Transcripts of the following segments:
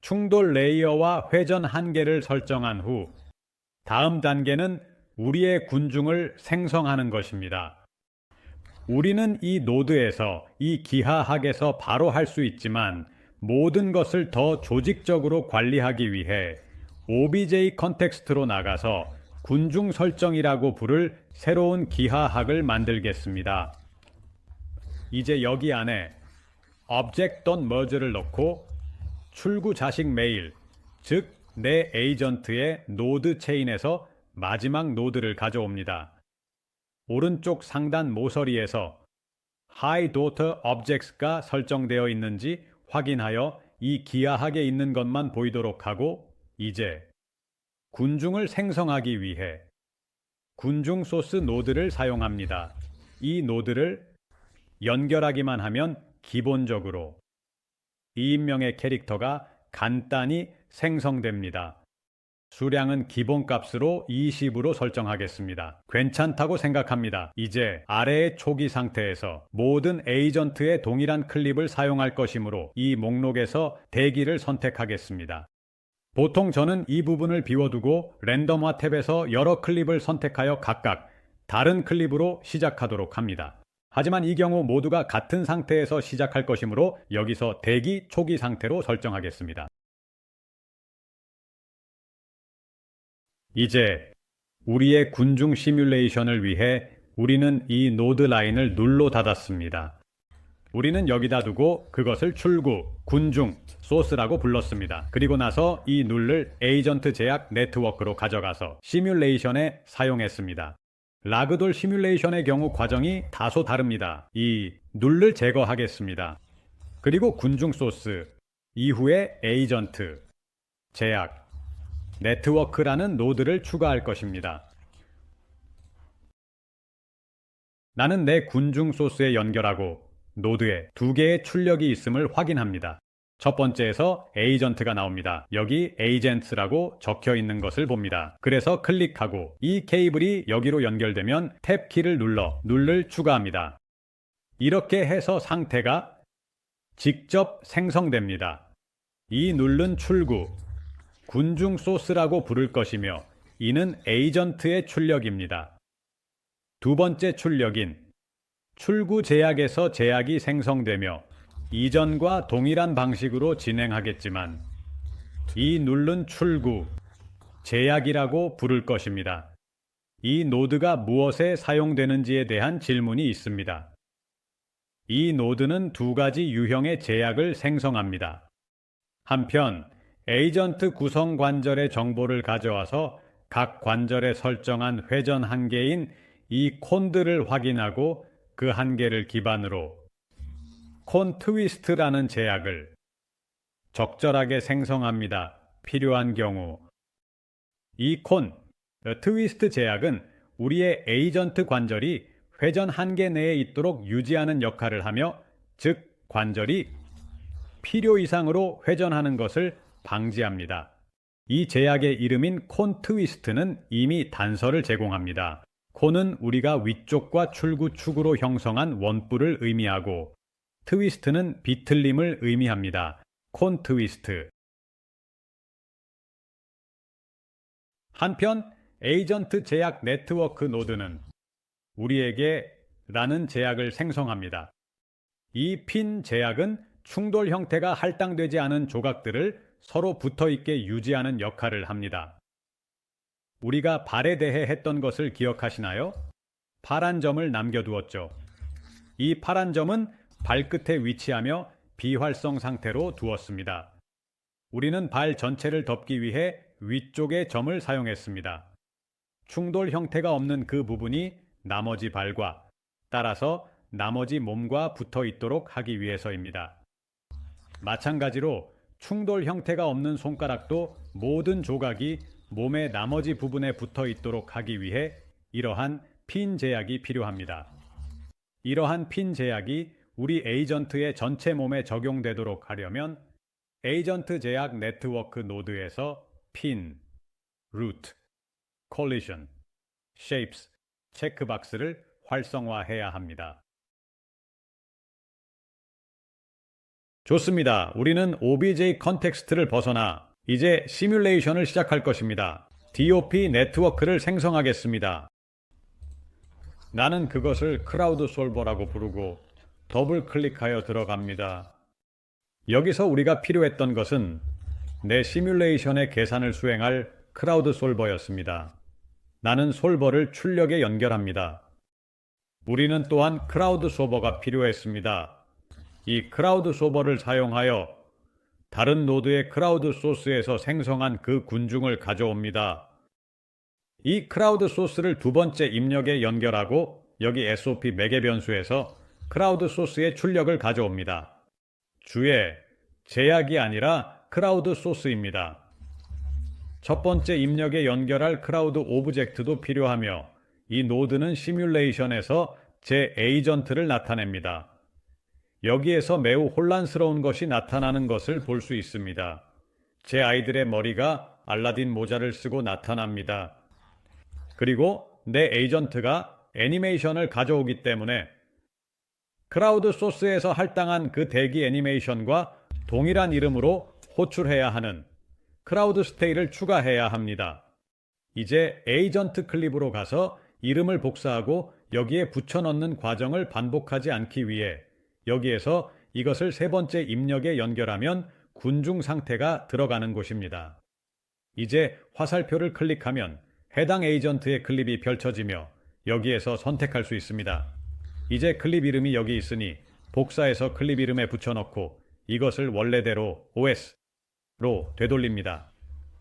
충돌 레이어와 회전 한계를 설정한 후 다음 단계는 우리의 군중을 생성하는 것입니다. 우리는 이 노드에서, 이 기하학에서 바로 할 수 있지만 모든 것을 더 조직적으로 관리하기 위해 OBJ 컨텍스트로 나가서 군중 설정이라고 부를 새로운 기하학을 만들겠습니다. 이제 여기 안에 object.merge를 넣고 출구 자식 메일, 즉 내 에이전트의 노드 체인에서 마지막 노드를 가져옵니다. 오른쪽 상단 모서리에서 Hi Daughter Objects가 설정되어 있는지 확인하여 이 기하학에 있는 것만 보이도록 하고 이제 군중을 생성하기 위해 군중 소스 노드를 사용합니다. 이 노드를 연결하기만 하면 기본적으로 2인명의 캐릭터가 간단히 생성됩니다. 수량은 기본값으로 20으로 설정하겠습니다. 괜찮다고 생각합니다. 이제 아래의 초기 상태에서 모든 에이전트의 동일한 클립을 사용할 것이므로 이 목록에서 대기를 선택하겠습니다. 보통 저는 이 부분을 비워두고 랜덤화 탭에서 여러 클립을 선택하여 각각 다른 클립으로 시작하도록 합니다. 하지만 이 경우 모두가 같은 상태에서 시작할 것이므로 여기서 대기 초기 상태로 설정하겠습니다. 이제 우리의 군중 시뮬레이션을 위해 우리는 이 노드 라인을 눌로 닫았습니다. 우리는 여기다 두고 그것을 출구, 군중, 소스라고 불렀습니다. 그리고 나서 이 눌을 에이전트 제약 네트워크로 가져가서 시뮬레이션에 사용했습니다. 라그돌 시뮬레이션의 경우 과정이 다소 다릅니다. 이 눌을 제거하겠습니다. 그리고 군중 소스, 이후에 에이전트, 제약, 네트워크라는 노드를 추가할 것입니다. 나는 내 군중 소스에 연결하고 노드에 2개의 출력이 있음을 확인합니다. 첫 번째에서 에이전트가 나옵니다. 여기 에이전트라고 적혀 있는 것을 봅니다. 그래서 클릭하고 이 케이블이 여기로 연결되면 탭 키를 눌러 눌을 추가합니다. 이렇게 해서 상태가 직접 생성됩니다. 이 눌은 출구, 군중 소스라고 부를 것이며 이는 에이전트의 출력입니다. 두 번째 출력인 출구 제약에서 제약이 생성되며 이전과 동일한 방식으로 진행하겠지만 이 눌은 출구, 제약이라고 부를 것입니다. 이 노드가 무엇에 사용되는지에 대한 질문이 있습니다. 이 노드는 2가지 유형의 제약을 생성합니다. 한편 에이전트 구성 관절의 정보를 가져와서 각 관절에 설정한 회전 한계인 이 콘들을 확인하고 그 한계를 기반으로 콘 트위스트라는 제약을 적절하게 생성합니다. 필요한 경우 이 콘 트위스트 제약은 우리의 에이전트 관절이 회전 한계 내에 있도록 유지하는 역할을 하며 즉 관절이 필요 이상으로 회전하는 것을 방지합니다. 이 제약의 이름인 콘 트위스트는 이미 단서를 제공합니다. 콘은 우리가 위쪽과 출구 축으로 형성한 원뿔을 의미하고 트위스트는 비틀림을 의미합니다. 콘 트위스트. 한편 에이전트 제약 네트워크 노드는 우리에게 라는 제약을 생성합니다. 이 핀 제약은 충돌 형태가 할당되지 않은 조각들을 서로 붙어있게 유지하는 역할을 합니다. 우리가 발에 대해 했던 것을 기억하시나요? 파란 점을 남겨두었죠. 이 파란 점은 발끝에 위치하며 비활성 상태로 두었습니다. 우리는 발 전체를 덮기 위해 위쪽의 점을 사용했습니다. 충돌 형태가 없는 그 부분이 나머지 발과 따라서 나머지 몸과 붙어 있도록 하기 위해서입니다. 마찬가지로 충돌 형태가 없는 손가락도 모든 조각이 몸의 나머지 부분에 붙어 있도록 하기 위해 이러한 핀 제약이 필요합니다. 이러한 핀 제약이 우리 에이전트의 전체 몸에 적용되도록 하려면 에이전트 제약 네트워크 노드에서 핀, 루트, 콜리전, 쉐입스, 체크박스를 활성화해야 합니다. 좋습니다. 우리는 OBJ 컨텍스트를 벗어나 이제 시뮬레이션을 시작할 것입니다. DOP 네트워크를 생성하겠습니다. 나는 그것을 크라우드 솔버라고 부르고 더블 클릭하여 들어갑니다. 여기서 우리가 필요했던 것은 내 시뮬레이션의 계산을 수행할 크라우드 솔버였습니다. 나는 솔버를 출력에 연결합니다. 우리는 또한 크라우드 소버가 필요했습니다. 이 크라우드 소버를 사용하여 다른 노드의 크라우드 소스에서 생성한 그 군중을 가져옵니다. 이 크라우드 소스를 두 번째 입력에 연결하고 여기 SOP 매개 변수에서 크라우드 소스의 출력을 가져옵니다. 주의 제약이 아니라 크라우드 소스입니다. 첫 번째 입력에 연결할 크라우드 오브젝트도 필요하며 이 노드는 시뮬레이션에서 제 에이전트를 나타냅니다. 여기에서 매우 혼란스러운 것이 나타나는 것을 볼 수 있습니다. 제 아이들의 머리가 알라딘 모자를 쓰고 나타납니다. 그리고 내 에이전트가 애니메이션을 가져오기 때문에 크라우드 소스에서 할당한 그 대기 애니메이션과 동일한 이름으로 호출해야 하는 크라우드 스테이를 추가해야 합니다. 이제 에이전트 클립으로 가서 이름을 복사하고 여기에 붙여넣는 과정을 반복하지 않기 위해 여기에서 이것을 세 번째 입력에 연결하면 군중 상태가 들어가는 곳입니다. 이제 화살표를 클릭하면 해당 에이전트의 클립이 펼쳐지며 여기에서 선택할 수 있습니다. 이제 클립 이름이 여기 있으니 복사해서 클립 이름에 붙여넣고 이것을 원래대로 OS로 되돌립니다.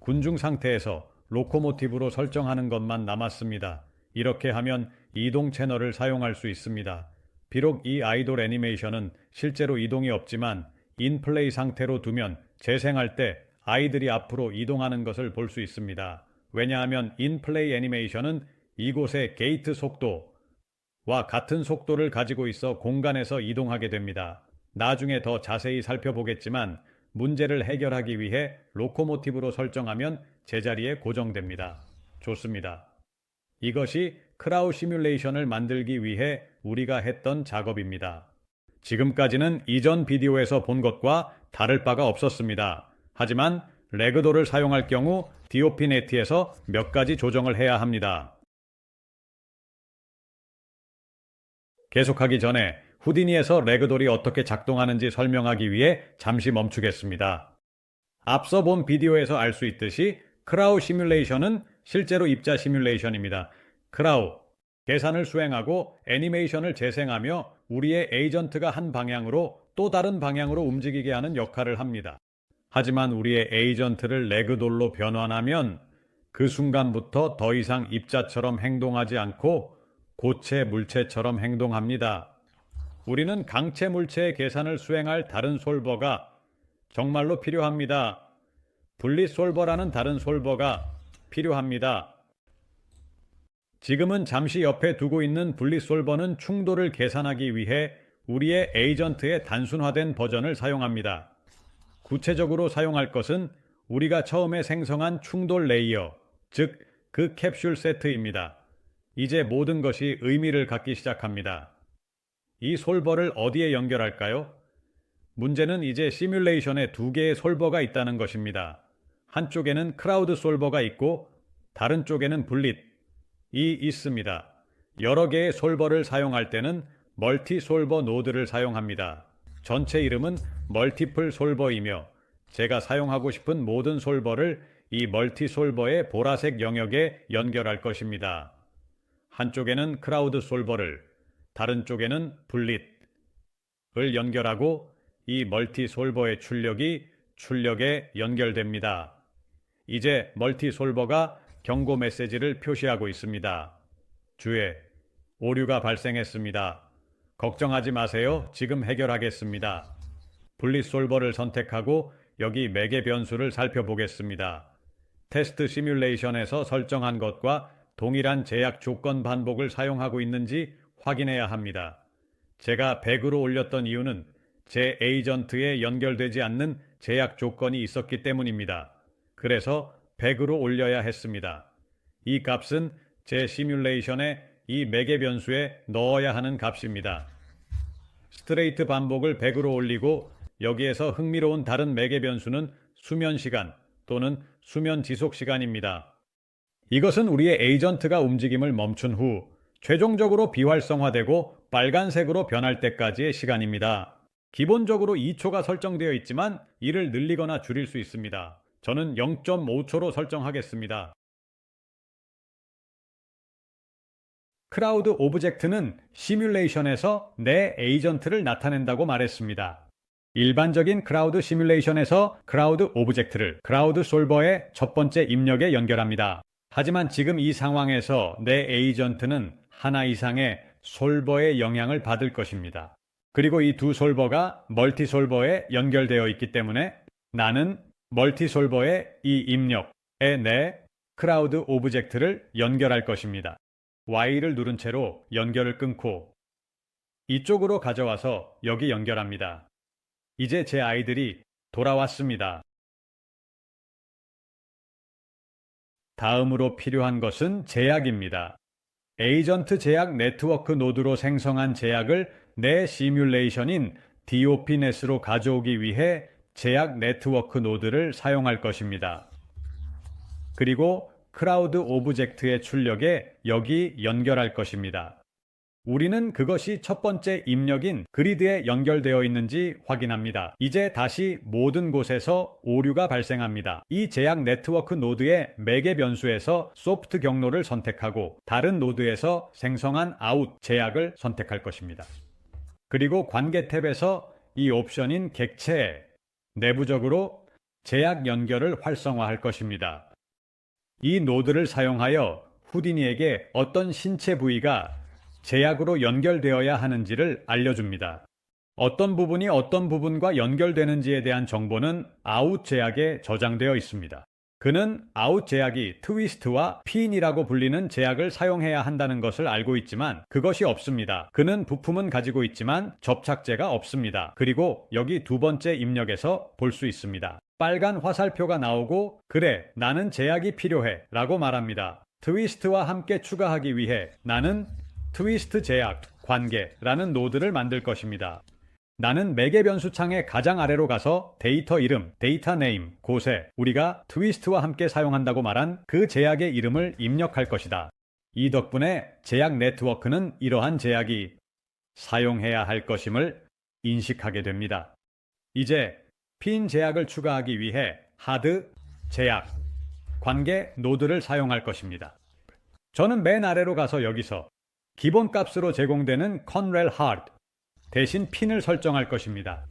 군중 상태에서 로코모티브로 설정하는 것만 남았습니다. 이렇게 하면 이동 채널을 사용할 수 있습니다. 비록 이 아이돌 애니메이션은 실제로 이동이 없지만 인플레이 상태로 두면 재생할 때 아이들이 앞으로 이동하는 것을 볼 수 있습니다. 왜냐하면 인플레이 애니메이션은 이곳의 게이트 속도와 같은 속도를 가지고 있어 공간에서 이동하게 됩니다. 나중에 더 자세히 살펴보겠지만 문제를 해결하기 위해 로코모티브로 설정하면 제자리에 고정됩니다. 좋습니다. 이것이 크라우 시뮬레이션을 만들기 위해 우리가 했던 작업입니다. 지금까지는 이전 비디오에서 본 것과 다를 바가 없었습니다. 하지만 레그돌을 사용할 경우 DOPNet에서 몇 가지 조정을 해야 합니다. 계속하기 전에 후디니에서 레그돌이 어떻게 작동하는지 설명하기 위해 잠시 멈추겠습니다. 앞서 본 비디오에서 알 수 있듯이 크라우 시뮬레이션은 실제로 입자 시뮬레이션입니다. 크라우, 계산을 수행하고 애니메이션을 재생하며 우리의 에이전트가 한 방향으로 또 다른 방향으로 움직이게 하는 역할을 합니다. 하지만 우리의 에이전트를 레그돌로 변환하면 그 순간부터 더 이상 입자처럼 행동하지 않고 고체 물체처럼 행동합니다. 우리는 강체 물체의 계산을 수행할 다른 솔버가 정말로 필요합니다. 분리 솔버라는 다른 솔버가 필요합니다. 지금은 잠시 옆에 두고 있는 분리 솔버는 충돌을 계산하기 위해 우리의 에이전트의 단순화된 버전을 사용합니다. 구체적으로 사용할 것은 우리가 처음에 생성한 충돌 레이어, 즉 그 캡슐 세트입니다. 이제 모든 것이 의미를 갖기 시작합니다. 이 솔버를 어디에 연결할까요? 문제는 이제 시뮬레이션에 두 개의 솔버가 있다는 것입니다. 한쪽에는 크라우드 솔버가 있고 다른 쪽에는 분릿이 있습니다. 여러 개의 솔버를 사용할 때는 멀티 솔버 노드를 사용합니다. 전체 이름은 멀티플 솔버이며 제가 사용하고 싶은 모든 솔버를 이 멀티 솔버의 보라색 영역에 연결할 것입니다. 한쪽에는 크라우드 솔버를, 다른 쪽에는 분릿을 연결하고 이 멀티 솔버의 출력에 연결됩니다. 이제 멀티 솔버가 경고 메시지를 표시하고 있습니다. 주의, 오류가 발생했습니다. 걱정하지 마세요. 지금 해결하겠습니다. 분릿 솔버를 선택하고 여기 매개 변수를 살펴보겠습니다. 테스트 시뮬레이션에서 설정한 것과 동일한 제약 조건 반복을 사용하고 있는지 확인해야 합니다. 제가 100으로 올렸던 이유는 제 에이전트에 연결되지 않는 제약 조건이 있었기 때문입니다. 그래서 100으로 올려야 했습니다. 이 값은 제 시뮬레이션에 이 매개 변수에 넣어야 하는 값입니다. 스트레이트 반복을 100으로 올리고 여기에서 흥미로운 다른 매개 변수는 수면 시간 또는 수면 지속 시간입니다. 이것은 우리의 에이전트가 움직임을 멈춘 후 최종적으로 비활성화되고 빨간색으로 변할 때까지의 시간입니다. 기본적으로 2초가 설정되어 있지만 이를 늘리거나 줄일 수 있습니다. 저는 0.5초로 설정하겠습니다. 크라우드 오브젝트는 시뮬레이션에서 내 에이전트를 나타낸다고 말했습니다. 일반적인 크라우드 시뮬레이션에서 크라우드 오브젝트를 크라우드 솔버의 첫 번째 입력에 연결합니다. 하지만 지금 이 상황에서 내 에이전트는 하나 이상의 솔버의 영향을 받을 것입니다. 그리고 이 두 솔버가 멀티 솔버에 연결되어 있기 때문에 나는 멀티 솔버의 이 입력에 내 크라우드 오브젝트를 연결할 것입니다. Y를 누른 채로 연결을 끊고 이쪽으로 가져와서 여기 연결합니다. 이제 제 아이들이 돌아왔습니다. 다음으로 필요한 것은 제약입니다. 에이전트 제약 네트워크 노드로 생성한 제약을 내 시뮬레이션인 DOPNet으로 가져오기 위해 제약 네트워크 노드를 사용할 것입니다. 그리고 크라우드 오브젝트의 출력에 여기 연결할 것입니다. 우리는 그것이 첫 번째 입력인 그리드에 연결되어 있는지 확인합니다. 이제 다시 모든 곳에서 오류가 발생합니다. 이 제약 네트워크 노드의 매개 변수에서 소프트 경로를 선택하고 다른 노드에서 생성한 아웃 제약을 선택할 것입니다. 그리고 관계 탭에서 이 옵션인 객체에 내부적으로 제약 연결을 활성화할 것입니다. 이 노드를 사용하여 후디니에게 어떤 신체 부위가 제약으로 연결되어야 하는지를 알려줍니다. 어떤 부분이 어떤 부분과 연결되는지에 대한 정보는 아웃 제약에 저장되어 있습니다. 그는 아웃 제약이 트위스트와 핀이라고 불리는 제약을 사용해야 한다는 것을 알고 있지만 그것이 없습니다. 그는 부품은 가지고 있지만 접착제가 없습니다. 그리고 여기 두 번째 입력에서 볼 수 있습니다. 빨간 화살표가 나오고 그래, 나는 제약이 필요해 라고 말합니다. 트위스트와 함께 추가하기 위해 나는 트위스트 제약 관계라는 노드를 만들 것입니다. 나는 매개 변수 창의 가장 아래로 가서 데이터 이름, 데이터 네임 곳에 우리가 트위스트와 함께 사용한다고 말한 그 제약의 이름을 입력할 것이다. 이 덕분에 제약 네트워크는 이러한 제약이 사용해야 할 것임을 인식하게 됩니다. 이제 핀 제약을 추가하기 위해 하드 제약 관계 노드를 사용할 것입니다. 저는 맨 아래로 가서 여기서 기본값으로 제공되는 컨렐 하드 대신 핀을 설정할 것입니다.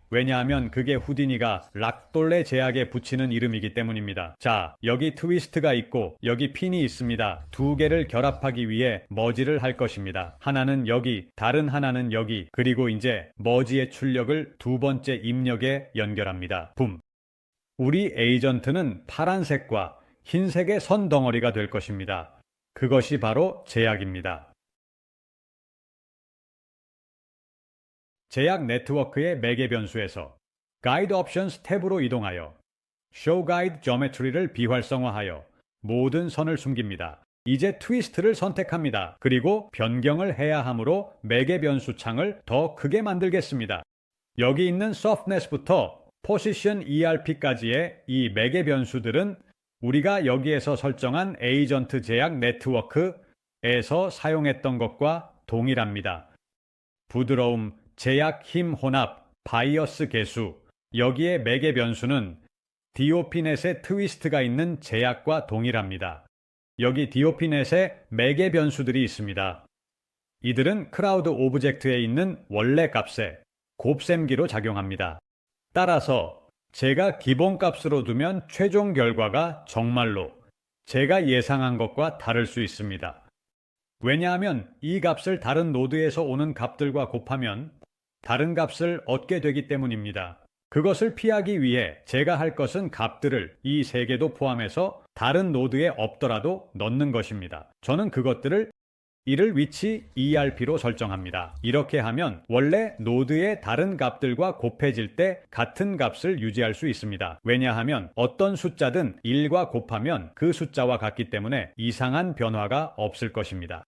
왜냐하면 그게 후디니가 락돌레 제약에 붙이는 이름이기 때문입니다. 자, 여기 트위스트가 있고 여기 핀이 있습니다. 두 개를 결합하기 위해 머지를 할 것입니다. 하나는 여기, 다른 하나는 여기, 그리고 이제 머지의 출력을 두 번째 입력에 연결합니다. 붐! 우리 에이전트는 파란색과 흰색의 선 덩어리가 될 것입니다. 그것이 바로 제약입니다. 제약 네트워크의 매개 변수에서 가이드 옵션스 탭으로 이동하여 Show Guide Geometry를 비활성화하여 모든 선을 숨깁니다. 이제 트위스트를 선택합니다. 그리고 변경을 해야 하므로 매개 변수 창을 더 크게 만들겠습니다. 여기 있는 Softness부터 Position ERP까지의 이 매개 변수들은 우리가 여기에서 설정한 에이전트 제약 네트워크에서 사용했던 것과 동일합니다. 부드러움, 제약 힘 혼합, 바이어스 개수, 여기에 매개 변수는 DOPNet의 트위스트가 있는 제약과 동일합니다. 여기 DOPNet의 매개 변수들이 있습니다. 이들은 크라우드 오브젝트에 있는 원래 값에 곱셈기로 작용합니다. 따라서 제가 기본값으로 두면 최종 결과가 정말로 제가 예상한 것과 다를 수 있습니다. 왜냐하면 이 값을 다른 노드에서 오는 값들과 곱하면 다른 값을 얻게 되기 때문입니다. 그것을 피하기 위해 제가 할 것은 값들을 이 세 개도 포함해서 다른 노드에 없더라도 넣는 것입니다. 저는 그것들을 이를 위치 ERP로 설정합니다. 이렇게 하면 원래 노드의 다른 값들과 곱해질 때 같은 값을 유지할 수 있습니다. 왜냐하면 어떤 숫자든 1과 곱하면 그 숫자와 같기 때문에 이상한 변화가 없을 것입니다.